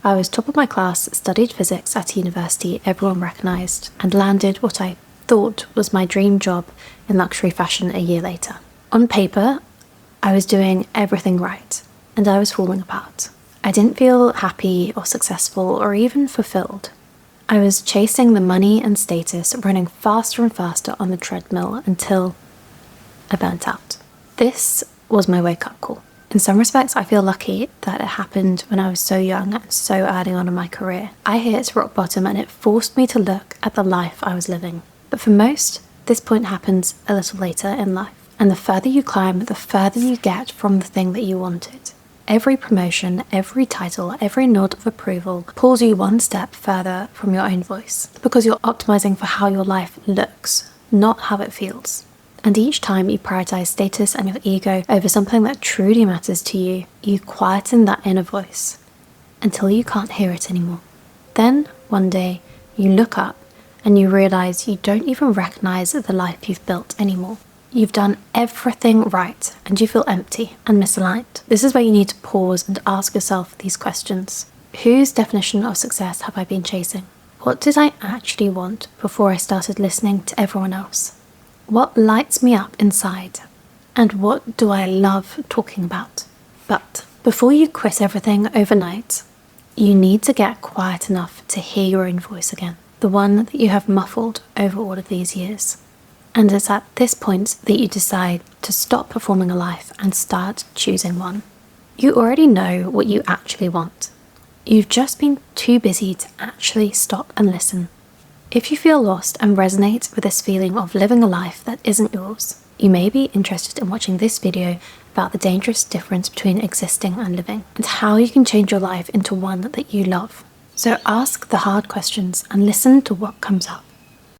I was top of my class, studied physics at a university everyone recognised, and landed what I thought was my dream job in luxury fashion a year later. On paper, I was doing everything right, and I was falling apart. I didn't feel happy or successful or even fulfilled. I was chasing the money and status, running faster and faster on the treadmill until I burnt out. This was my wake-up call. In some respects, I feel lucky that it happened when I was so young and so early on in my career. I hit rock bottom and it forced me to look at the life I was living. But for most, this point happens a little later in life. And the further you climb, the further you get from the thing that you wanted. Every promotion, every title, every nod of approval pulls you one step further from your own voice. Because you're optimizing for how your life looks, not how it feels. And each time you prioritize status and your ego over something that truly matters to you, you quieten that inner voice until you can't hear it anymore. Then, one day, you look up and you realize you don't even recognize the life you've built anymore. You've done everything right and you feel empty and misaligned. This is where you need to pause and ask yourself these questions. Whose definition of success have I been chasing? What did I actually want before I started listening to everyone else? What lights me up inside? And what do I love talking about? But before you quit everything overnight, you need to get quiet enough to hear your own voice again, the one that you have muffled over all of these years. And it's at this point that you decide to stop performing a life and start choosing one. You already know what you actually want. You've just been too busy to actually stop and listen. If you feel lost and resonate with this feeling of living a life that isn't yours, you may be interested in watching this video about the dangerous difference between existing and living, and how you can change your life into one that you love. So ask the hard questions and listen to what comes up.